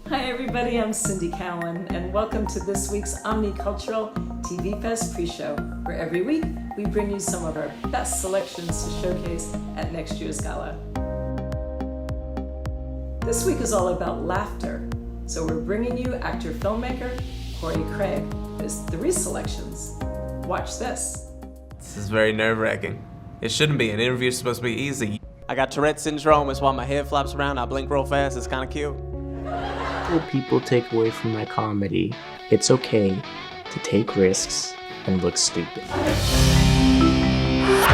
Hi everybody, I'm Cindy Cowan and welcome to this week's Omnicultural TV Fest pre-show, where every week we bring you some of our best selections to showcase at next year's gala. This week is all about laughter, so we're bringing you actor-filmmaker Corey Craig. There's 3 selections. Watch this. This is very nerve-wracking. It shouldn't be. An interview is supposed to be easy. I got Tourette syndrome. It's why my head flops around. I blink real fast. It's kind of cute. What people take away from my comedy, it's okay to take risks and look stupid. What's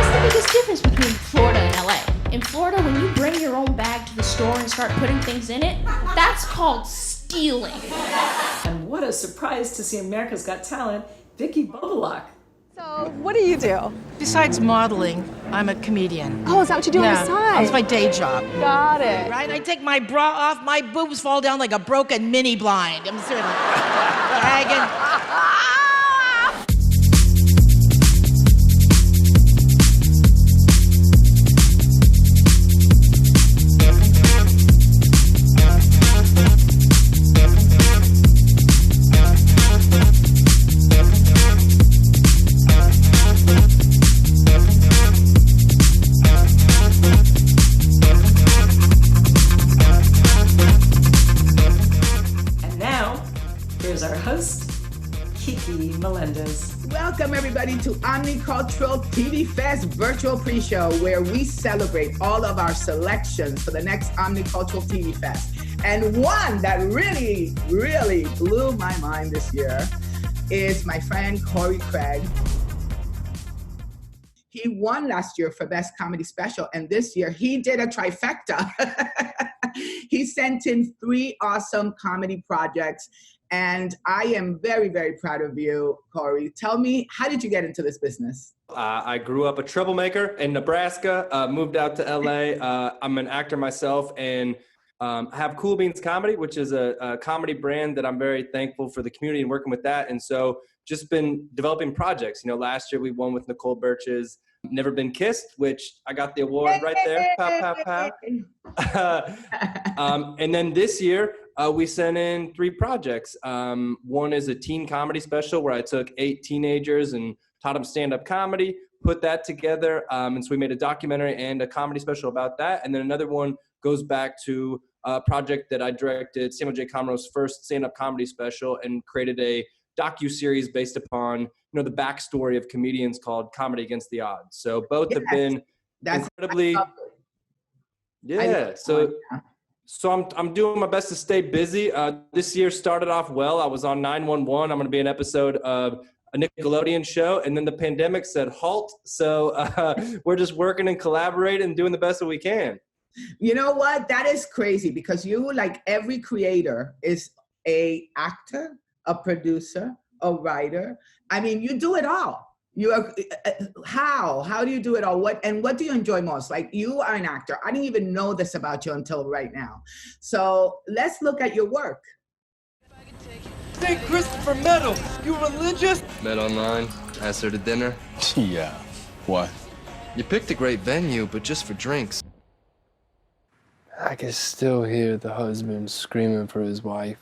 the biggest difference between Florida and LA? In Florida, when you bring your own bag to the store and start putting things in it, that's called stealing. And what a surprise to see America's Got Talent, Vicky Bobolak. So, what do you do? Besides modeling, I'm a comedian. Oh, is that what you do on the side? That's my day job. Got it. Right? I take my bra off, my boobs fall down like a broken mini blind. I'm sort of dragging. Here's our host, KIKIMELENDEZ. Welcome everybody to Omnicultural TV Fest virtual pre-show, where we celebrate all of our selections for the next Omnicultural TV Fest. And one that really, really blew my mind this year is my friend Corey Craig. He won last year for Best Comedy Special, and this year he did a trifecta. He sent in 3 awesome comedy projects, and I am very, very proud of you, Corey. Tell me, how did you get into this business? I grew up a troublemaker in Nebraska, moved out to LA. I'm an actor myself, and have Cool Beans Comedy, which is a comedy brand that I'm very thankful for the community and working with that. And so just been developing projects. You know, last year we won with Nicole Birch's Never Been Kissed, which I got the award right there. Pow, pow, pow. And then this year, we sent in 3 projects. One is a teen comedy special where I took 8 teenagers and taught them stand-up comedy, put that together. And so we made a documentary and a comedy special about that. And then another one goes back to a project that I directed, Samuel J. Comroe's first stand-up comedy special, and created a docu-series based upon, the backstory of comedians called Comedy Against the Odds. So both have been incredibly, So I'm doing my best to stay busy. This year started off well. I was on 911. I'm going to be an episode of a Nickelodeon show, and then the pandemic said halt. So we're just working and collaborating and doing the best that we can. You know what? That is crazy, because you, like every creator, is a actor, a producer, a writer. I mean, you do it all. You are, how do you do it all? What do you enjoy most? Like, you are an actor. I didn't even know this about you until right now. So let's look at your work. St. Christopher Medal, you religious? Met online, asked her to dinner. Yeah, what? You picked a great venue, but just for drinks. I can still hear the husband screaming for his wife.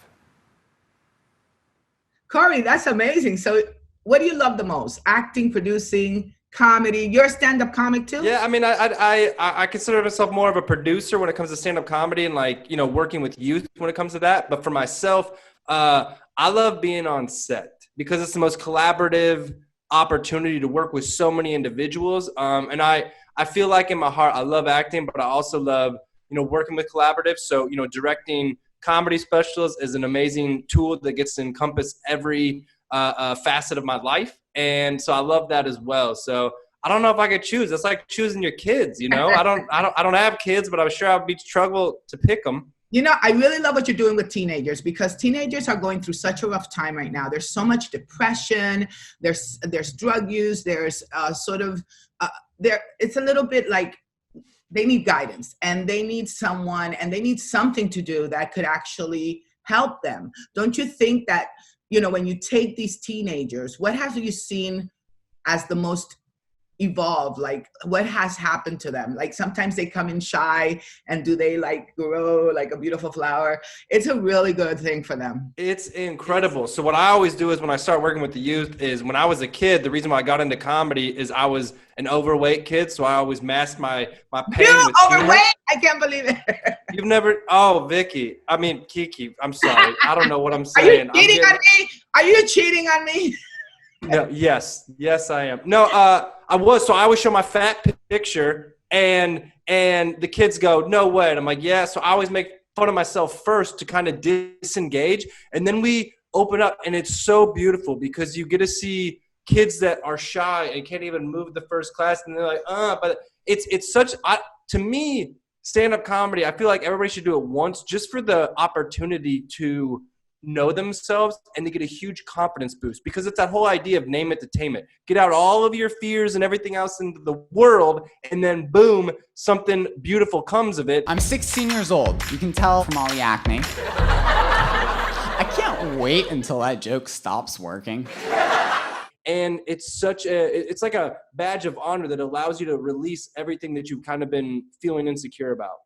Corey, that's amazing. So what do you love the most? Acting, producing, comedy? You're a stand-up comic too? Yeah, I mean, I consider myself more of a producer when it comes to stand-up comedy and, like, working with youth when it comes to that. But for myself, I love being on set because it's the most collaborative opportunity to work with so many individuals. And I feel like in my heart, I love acting, but I also love, working with collaboratives. So, directing comedy specials is an amazing tool that gets to encompass every facet of my life. And so I love that as well. So I don't know if I could choose. It's like choosing your kids, I don't have kids, but I'm sure I'd be struggle to pick them. I really love what you're doing with teenagers, because teenagers are going through such a rough time right now. There's so much depression. There's drug use. There's it's a little bit like they need guidance, and they need someone, and they need something to do that could actually help them. Don't you think that, when you take these teenagers, what have you seen as the most evolve? Like, what has happened to them? Like, sometimes they come in shy, and do they like grow like a beautiful flower? It's a really good thing for them. It's incredible. So what I always do is when I start working with the youth is when I was a kid, the reason why I got into comedy is I was an overweight kid. So I always masked my pain with overweight? humor. I can't believe it. You've never, oh, Vicky. I mean, Kiki, I'm sorry. I don't know what I'm Are saying. you cheating on me? Are you cheating on me? No, yes, I am. No, I was. So I always show my fat picture, and the kids go, "No way!" And I'm like, "Yeah." So I always make fun of myself first to kind of disengage, and then we open up, and it's so beautiful because you get to see kids that are shy and can't even move the first class, and they're like, But it's such. To me, stand-up comedy. I feel like everybody should do it once, just for the opportunity to know themselves and to get a huge confidence boost, because it's that whole idea of name it to tame it. Get out all of your fears and everything else into the world, and then boom, something beautiful comes of it. I'm 16 years old. You can tell from all the acne. I can't wait until that joke stops working. And it's it's like a badge of honor that allows you to release everything that you've kind of been feeling insecure about.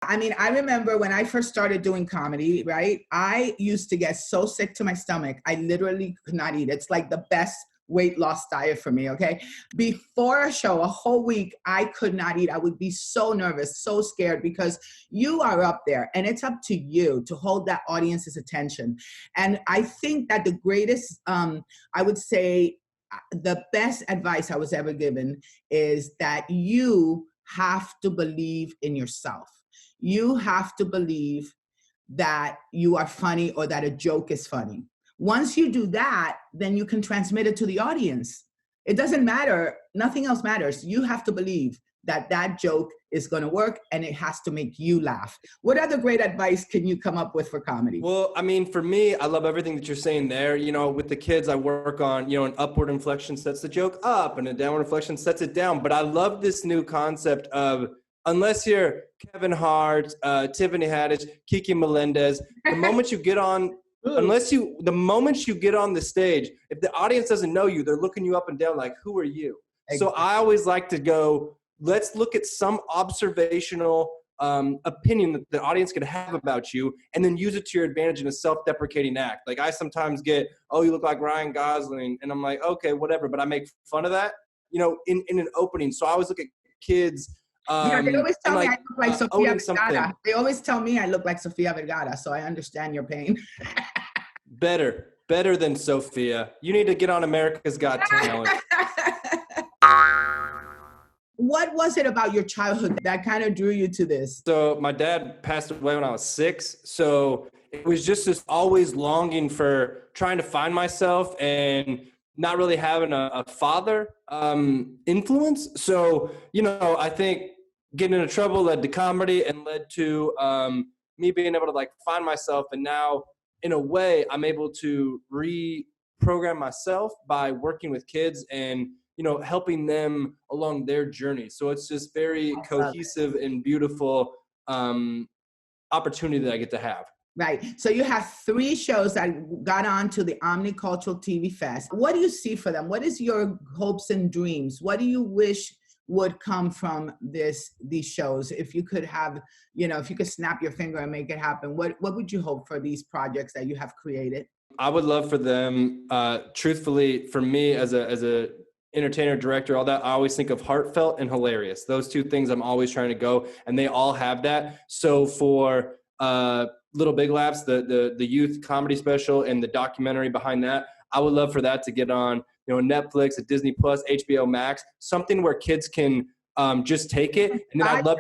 I mean, I remember when I first started doing comedy, right? I used to get so sick to my stomach, I literally could not eat. It's like the best weight loss diet for me, okay? Before a show, a whole week, I could not eat. I would be so nervous, so scared, because you are up there, and it's up to you to hold that audience's attention. And I think that the greatest, I would say, the best advice I was ever given is that you have to believe in yourself. You have to believe that you are funny, or that a joke is funny. Once you do that, then you can transmit it to the audience. It doesn't matter. Nothing else matters. You have to believe that that joke is going to work, and it has to make you laugh. What other great advice can you come up with for comedy? Well, I mean, for me, I love everything that you're saying there. You know, with the kids, I work on, an upward inflection sets the joke up, and a downward inflection sets it down. But I love this new concept of, unless you're Kevin Hart, Tiffany Haddish, KIKIMELENDEZ, the moment you get on, the moment you get on the stage, if the audience doesn't know you, they're looking you up and down like, who are you? Exactly. So I always like to go, let's look at some observational opinion that the audience could have about you, and then use it to your advantage in a self-deprecating act. Like, I sometimes get, oh, you look like Ryan Gosling, and I'm like, okay, whatever, but I make fun of that, in an opening. So I always look at kids. They always tell me I look like Sofia Vergara. Something. They always tell me I look like Sofia Vergara, so I understand your pain. Better than Sophia. You need to get on America's Got Talent. What was it about your childhood that kind of drew you to this? So my dad passed away when I was 6. So it was just this always longing for trying to find myself and not really having a father influence. So, I think getting into trouble led to comedy, and led to me being able to like find myself. And now, in a way, I'm able to reprogram myself by working with kids and, helping them along their journey. So it's just very cohesive and beautiful opportunity that I get to have. Right. So you have 3 shows that got on to the OMNICULTURALTVFEST. What do you see for them? What is your hopes and dreams? What do you wish would come from these shows? If you could have, if you could snap your finger and make it happen, what would you hope for these projects that you have created? I would love for them, truthfully, for me as a entertainer, director, all that, I always think of heartfelt and hilarious. Those 2 things I'm always trying to go, and they all have that. So for Little Big Laughs, the youth comedy special and the documentary behind that, I would love for that to get on, Netflix, Disney Plus, HBO Max, something where kids can just take it. And then I'd love,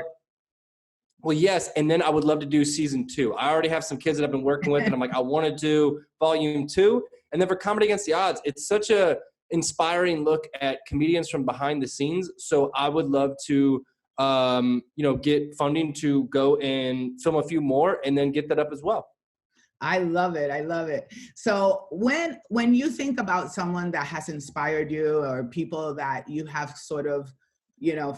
well, yes, and then I would love to do season 2. I already have some kids that I've been working with, and I'm like, I want to do volume 2. And then for Comedy Against the Odds, it's such a inspiring look at comedians from behind the scenes. So I would love to get funding to go and film a few more, and then get that up as well. I love it. I love it. So when you think about someone that has inspired you, or people that you have sort of,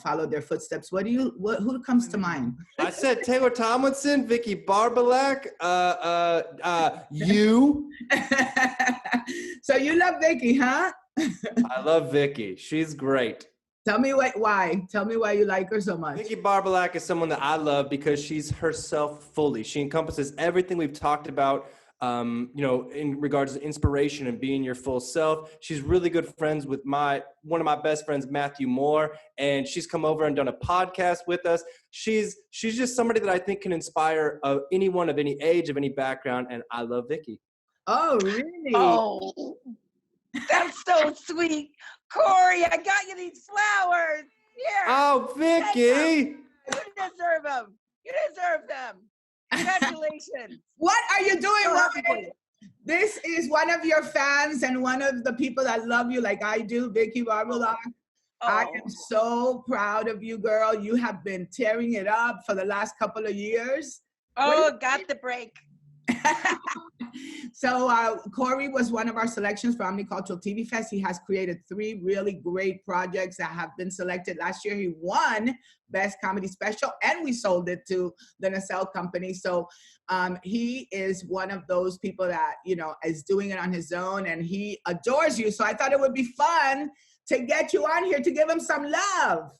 followed their footsteps, who comes to mind? I said Taylor Tomlinson, Vicky Barbalak, you. So you love Vicky, huh? I love Vicky. She's great. Tell me why. Tell me why you like her so much. Vicky Barbalak is someone that I love because she's herself fully. She encompasses everything we've talked about, you know, in regards to inspiration and being your full self. She's really good friends with one of my best friends, Matthew Moore, and she's come over and done a podcast with us. She's just somebody that I think can inspire anyone of any age, of any background, and I love Vicky. Oh, really? Oh, that's so sweet. Corey, I got you these flowers. Here. Oh, Vicky. You deserve them. You deserve them. Congratulations. What are you doing, So happy for Robin? you. This is one of your fans and one of the people that love you like I do, Vicky Barbalak. I am so proud of you, girl. You have been tearing it up for the last couple of years. Oh, got the break. So Corey was one of our selections for OMNICULTURALTVFEST. He has created 3 really great projects that have been selected. Last year, he won Best Comedy Special, and we sold it to the Nacelle Company. So he is one of those people that, you know, is doing it on his own, and he adores you. So I thought it would be fun to get you on here to give him some love.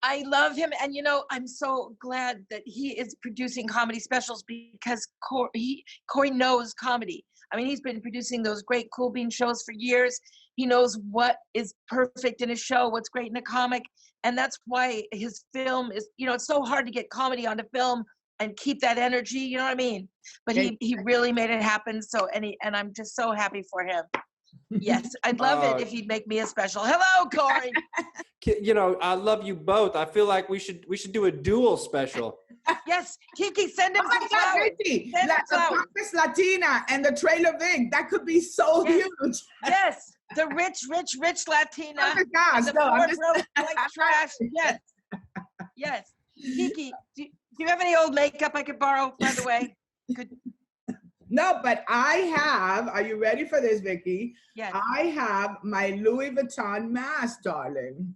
I love him, and you know, I'm so glad that he is producing comedy specials because Corey knows comedy. I mean, he's been producing those great Cool Bean shows for years. He knows what is perfect in a show, what's great in a comic, and that's why his film is, you know, it's so hard to get comedy onto film and keep that energy, you know what I mean? But he really made it happen, so, and I'm just so happy for him. Yes, I'd love it if he'd make me a special. Hello, Corey. You know, I love you both. I feel like we should do a dual special. Yes, Kiki, send him some flowers. Vicky, the Compass Latina and the Trailer Vig, that could be so huge. Yes, the rich Latina. Oh my gosh, the no, I'm fourth just row like trash. Yes, yes. Kiki, do you have any old makeup I could borrow, by the way? No, but I have, are you ready for this, Vicky? Yes. I have my Louis Vuitton mask, darling.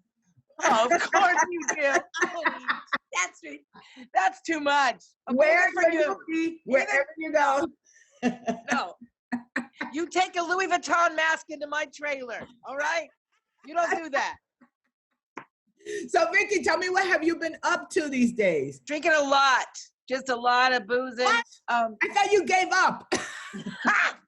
Oh, of course you do. That's too much. Wear for you. Wherever you go. No. You take a Louis Vuitton mask into my trailer, all right? You don't do that. So, Vicky, tell me, what have you been up to these days? Drinking a lot. Just a lot of boozing. I thought you gave up.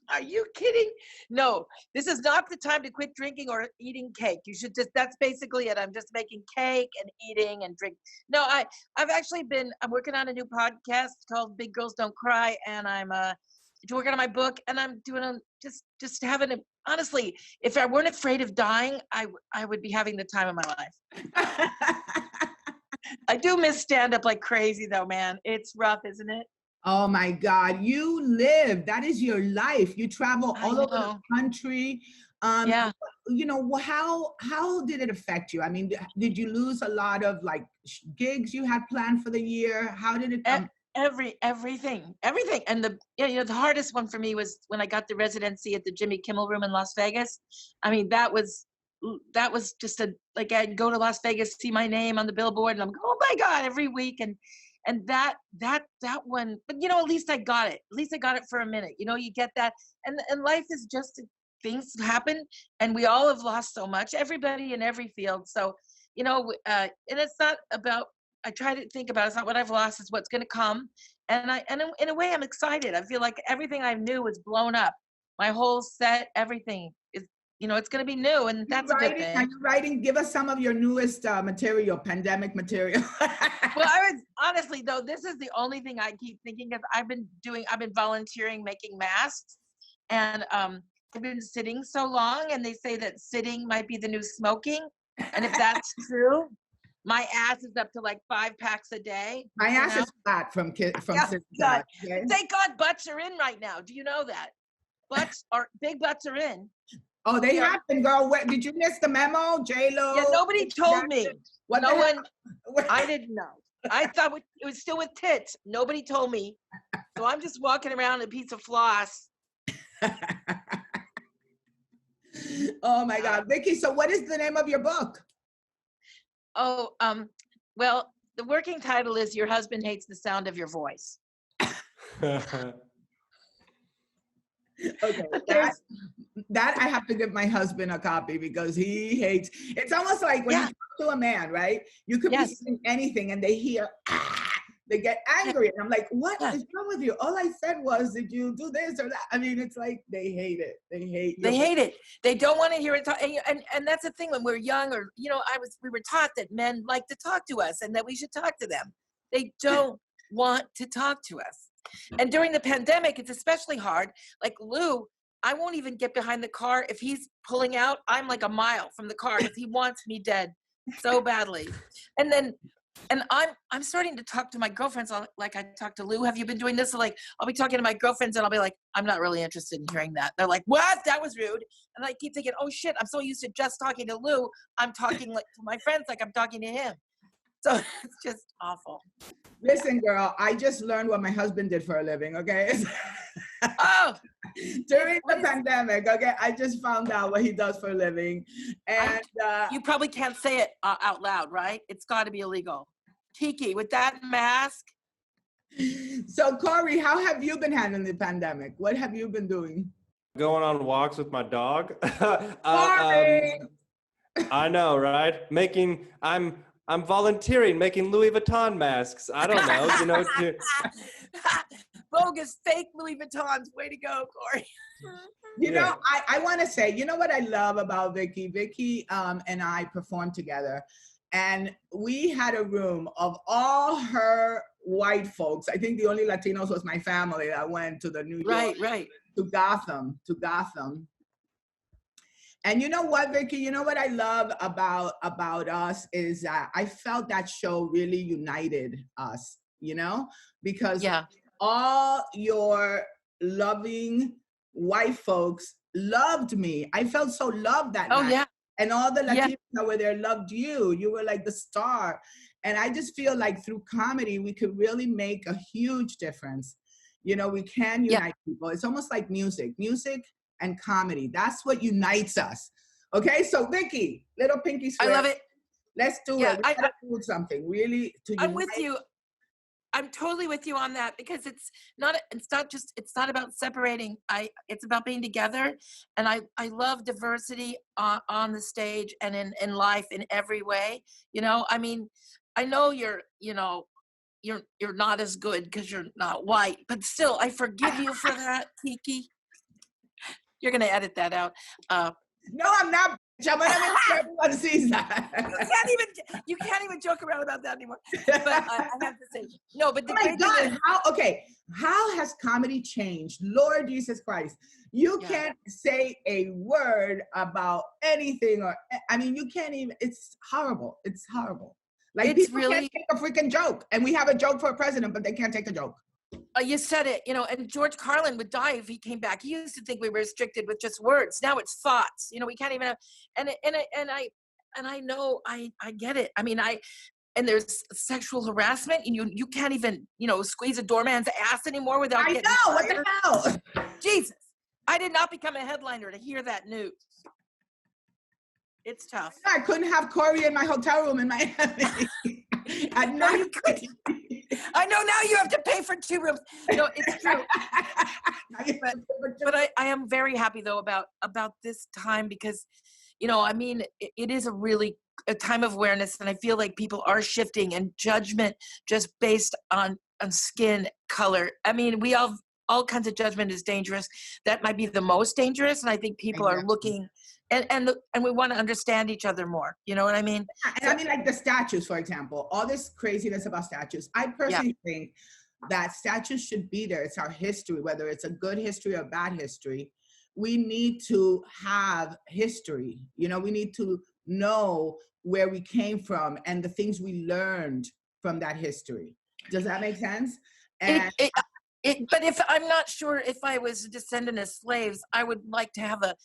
Are you kidding? No, this is not the time to quit drinking or eating cake. You should just, that's basically it. I'm just making cake and eating and drink. No, I'm working on a new podcast called Big Girls Don't Cry, and I'm working on my book, and I'm doing just having a, honestly, if I weren't afraid of dying, I would be having the time of my life. I do miss stand-up like crazy though, man. It's rough, isn't it? Oh my God, you live, that is your life. You travel all over the country. Yeah. You know, how did it affect you? I mean, did you lose a lot of like gigs you had planned for the year? How did it come? Everything. And the hardest one for me was when I got the residency at the Jimmy Kimmel Room in Las Vegas. I mean, that was just like I'd go to Las Vegas, see my name on the billboard, and I'm going, oh my God, every week. And that one, but you know, at least I got it. At least I got it for a minute. You know, you get that. And life is just, things happen, and we all have lost so much, everybody in every field. So, you know, and it's not about, I try to think about, it's not what I've lost, it's what's going to come. And in a way, I'm excited. I feel like everything I knew was blown up. My whole set, everything is, you know, it's going to be new, and that's a good thing. Are you writing? Give us some of your newest material, pandemic material. Well, I was honestly though, this is the only thing I keep thinking of. I've been volunteering making masks, and I've been sitting so long, and they say that sitting might be the new smoking, and if that's true, my ass is up to like 5 packs a day. My ass is flat from sitting down. Okay? Thank God butts are in right now. Do you know that? Big butts are in. Oh, they have been, girl. Did you miss the memo, J-Lo? Yeah, nobody told me. No one. I didn't know. I thought it was still with tits. Nobody told me. So I'm just walking around in a piece of floss. Oh my God, Vicky. So what is the name of your book? Oh, well, the working title is Your Husband Hates the Sound of Your Voice. Okay, that I have to give my husband a copy because he hates. It's almost like when you talk to a man, right? You could be saying anything and they hear, they get angry. And I'm like, what is wrong with you? All I said was, did you do this or that? I mean, it's like they hate it. They hate it. They don't want to hear it. And that's the thing when we're young, or, you know, we were taught that men like to talk to us and that we should talk to them. They don't want to talk to us. And during the pandemic, it's especially hard. Like Lou, I won't even get behind the car. If he's pulling out, I'm like a mile from the car because he wants me dead so badly. And I'm starting to talk to my girlfriends like I talk to Lou. Have you been doing this? So like, I'll be talking to my girlfriends and I'll be like, I'm not really interested in hearing that. They're like, what? That was rude. And I keep thinking, oh shit, I'm so used to just talking to Lou. I'm talking like to my friends like I'm talking to him. So it's just awful. Listen, girl, I just learned what my husband did for a living, okay? Oh! During the pandemic, okay, I just found out what he does for a living. And you probably can't say it out loud, right? It's got to be illegal. Kiki, with that mask. So, Corey, how have you been handling the pandemic? What have you been doing? Going on walks with my dog. Corey! I know, right? I'm volunteering, making Louis Vuitton masks. I don't know, you know. Bogus, fake Louis Vuittons. Way to go, Corey. You know, I want to say, you know what I love about Vicky? Vicky and I performed together. And we had a room of all her white folks. I think the only Latinos was my family that went to the New York. Right. To Gotham. And you know what, Vicky? You know what I love about us is that I felt that show really united us, you know? Because all your loving white folks loved me. I felt so loved that night. Yeah. And all the Latinos that were there loved you. You were like the star. And I just feel like through comedy, we could really make a huge difference. You know, we can unite people. It's almost like music and comedy. That's what unites us. Okay, so Vicky, little pinky swear. I love it. Let's do it. We gotta do something really to unite. I'm with you. I'm totally with you on that because it's not about separating. It's about being together. And I love diversity on the stage and in life in every way. You know, I mean, I know you're not as good because you're not white, but still, I forgive you for that, Kiki. You're gonna edit that out. No, I'm not. I'm gonna make sure everyone sees that. You can't even joke around about that anymore. But I have to say, no. But the great thing is, how has comedy changed? Lord Jesus Christ, you can't say a word about anything, or I mean, you can't even. It's horrible. It's horrible. Like it's people really can't take a freaking joke, and we have a joke for a president, but they can't take a joke. You said it, you know, and George Carlin would die if he came back. He used to think we were restricted with just words. Now it's thoughts. You know, we can't even have, and I know I get it. I mean, and there's sexual harassment, and you can't even, you know, squeeze a doorman's ass anymore without getting fired. What the hell? Jesus, I did not become a headliner to hear that news. It's tough. I couldn't have Corey in my hotel room in Miami. At night. I know now you have to pay for 2 rooms. No, it's true. but I am very happy though about this time because, you know, I mean, it is a time of awareness, and I feel like people are shifting, and judgment just based on skin color. I mean, we all kinds of judgment is dangerous. That might be the most dangerous, and I think people are looking. And we want to understand each other more. You know what I mean? And I mean, like the statues, for example, all this craziness about statues. I personally think that statues should be there. It's our history, whether it's a good history or bad history. We need to have history. You know, we need to know where we came from and the things we learned from that history. Does that make sense? And but if I'm not sure if I was a descendant of slaves, I would like to have a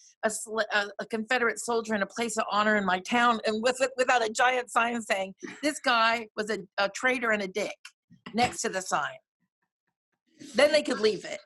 Confederate soldier in a place of honor in my town, and without a giant sign saying this guy was a traitor and a dick next to the sign. Then they could leave it.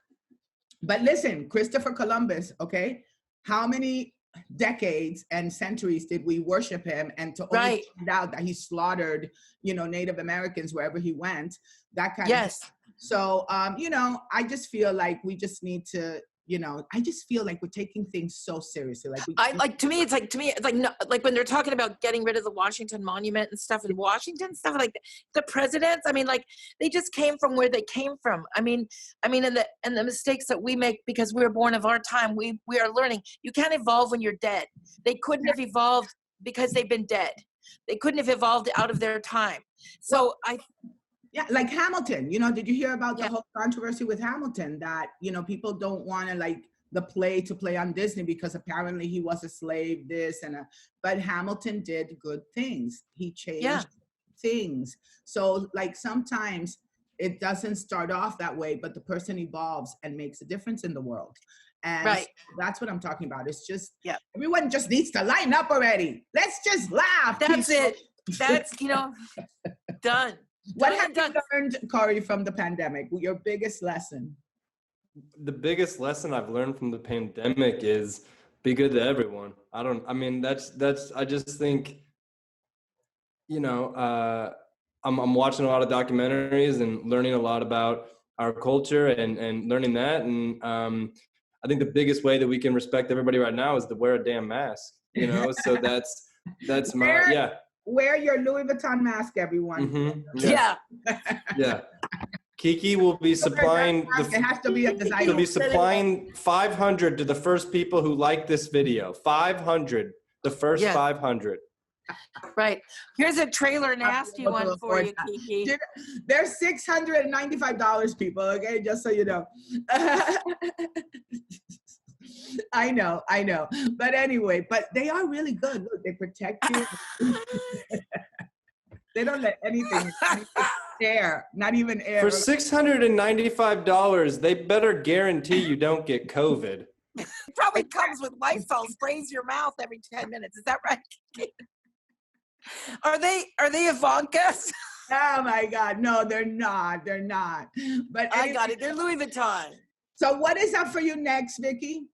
But listen, Christopher Columbus, okay? How many decades and centuries did we worship him, and to only find out that he slaughtered, you know, Native Americans wherever he went, that kind of thing. So, you know, I just feel like we just need to you know, I just feel like we're taking things so seriously. To me, it's like no, like when they're talking about getting rid of the Washington Monument and stuff in Washington, stuff like the presidents. I mean, like they just came from where they came from. I mean, and the mistakes that we make because we were born of our time, we are learning. You can't evolve when you're dead. They couldn't have evolved because they've been dead. They couldn't have evolved out of their time. So yeah, like Hamilton, you know, did you hear about the whole controversy with Hamilton that, you know, people don't want to like the play to play on Disney because apparently he was a slave, but Hamilton did good things. He changed things. So like sometimes it doesn't start off that way, but the person evolves and makes a difference in the world. And so that's what I'm talking about. It's just, everyone just needs to line up already. Let's just laugh. That's it. That's, you know, done. What have you learned, Corey, from the pandemic? Your biggest lesson? The biggest lesson I've learned from the pandemic is be good to everyone. I just think, you know, I'm watching a lot of documentaries and learning a lot about our culture and learning that. And I think the biggest way that we can respect everybody right now is to wear a damn mask, you know? So that's my. Wear your Louis Vuitton mask, everyone. Mm-hmm. Yeah. Kiki will be supplying. It has to be a designer. She'll be supplying 500 to the first people who like this video. 500, the first 500. Right. Here's a trailer nasty one for you, Kiki. They're $695, people. Okay, just so you know. I know. But anyway, but they are really good. Look, they protect you. They don't let anything air, not even air. For $695, they better guarantee you don't get COVID. It probably comes with Lysol, sprays your mouth every 10 minutes. Is that right? Are they Ivanka's? Oh my God, no, they're not. But I got it. They're Louis Vuitton. So what is up for you next, Vicky?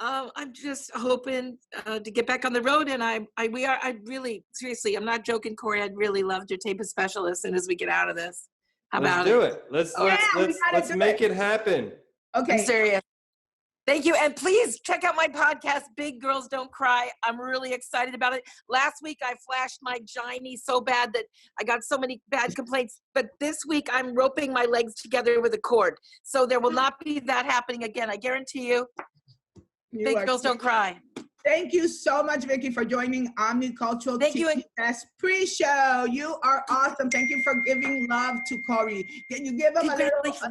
I'm just hoping to get back on the road, and I really, seriously, I'm not joking, Corey. I'd really love to tape a special as soon as we get out of this. How about it? Let's do it. Let's make it happen. Okay. I'm serious. Thank you, and please check out my podcast, Big Girls Don't Cry. I'm really excited about it. Last week I flashed my gynae so bad that I got so many bad complaints, but this week I'm roping my legs together with a cord, so there will not be that happening again. I guarantee you. Big Girls Don't Cry. Thank you so much, Vicky, for joining Omnicultural TVFest pre-show. You are awesome. Thank you for giving love to Corey. Can you give him a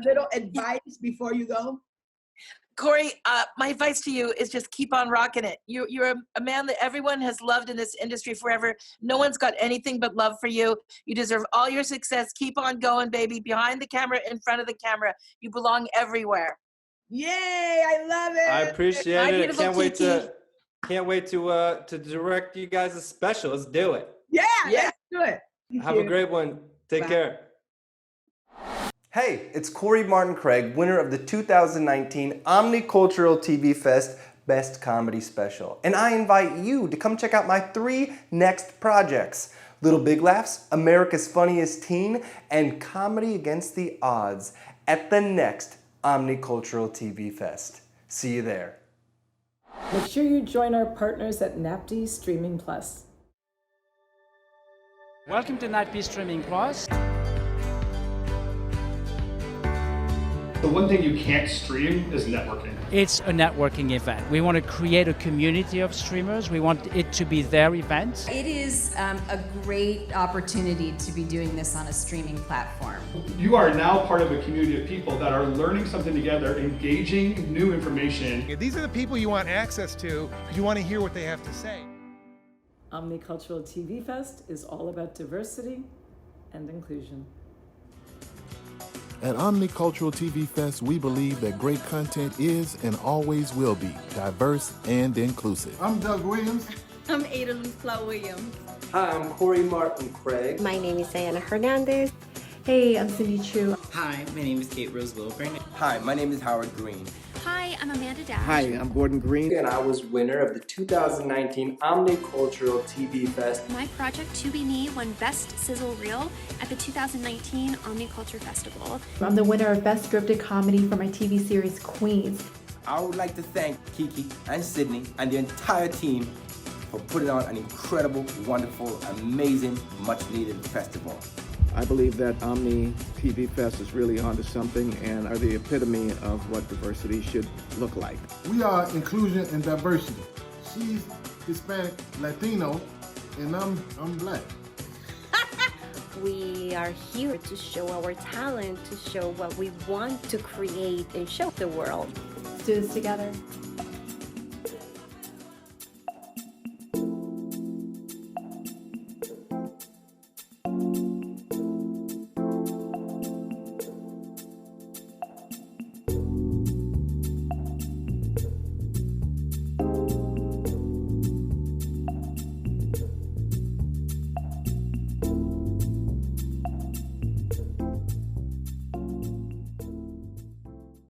little advice before you go? Corey, my advice to you is just keep on rocking it. You're a man that everyone has loved in this industry forever. No one's got anything but love for you. You deserve all your success. Keep on going, baby. Behind the camera, in front of the camera. You belong everywhere. Yay! I love it. I appreciate it. Can't wait to direct you guys a special. Let's do it. Yeah. Let's do it. Have a great one. Take care. Hey, it's Corey Martin Craig, winner of the 2019 Omnicultural TV Fest Best Comedy Special. And I invite you to come check out my 3 next projects: Little Big Laughs, America's Funniest Teen, and Comedy Against the Odds at the next Omnicultural TV Fest. See you there. Make sure you join our partners at NAPD Streaming Plus. Welcome to NAPD Streaming Plus. The one thing you can't stream is networking. It's a networking event. We want to create a community of streamers. We want it to be their event. It is a great opportunity to be doing this on a streaming platform. You are now part of a community of people that are learning something together, engaging new information. These are the people you want access to because you want to hear what they have to say. Omnicultural TV Fest is all about diversity and inclusion. At Omnicultural TV Fest, we believe that great content is and always will be diverse and inclusive. I'm Doug Williams. I'm Ada Luzfla Williams. Hi, I'm Corey Martin Craig. My name is Diana Hernandez. Hey, I'm Cindy Chu. Hi, my name is Kate Rose Wilburn. Hi, my name is Howard Green. Hi, I'm Amanda Dash. Hi, I'm Gordon Green. And I was winner of the 2019 Omnicultural TV Fest. My project, To Be Me, won Best Sizzle Reel at the 2019 Omniculture Festival. I'm the winner of Best Scripted Comedy for my TV series, Queens. I would like to thank Kiki and Sydney and the entire team for putting on an incredible, wonderful, amazing, much-needed festival. I believe that Omni TV Fest is really onto something and are the epitome of what diversity should look like. We are inclusion and diversity. She's Hispanic, Latino, and I'm black. We are here to show our talent, to show what we want to create and show the world. Let's do this together.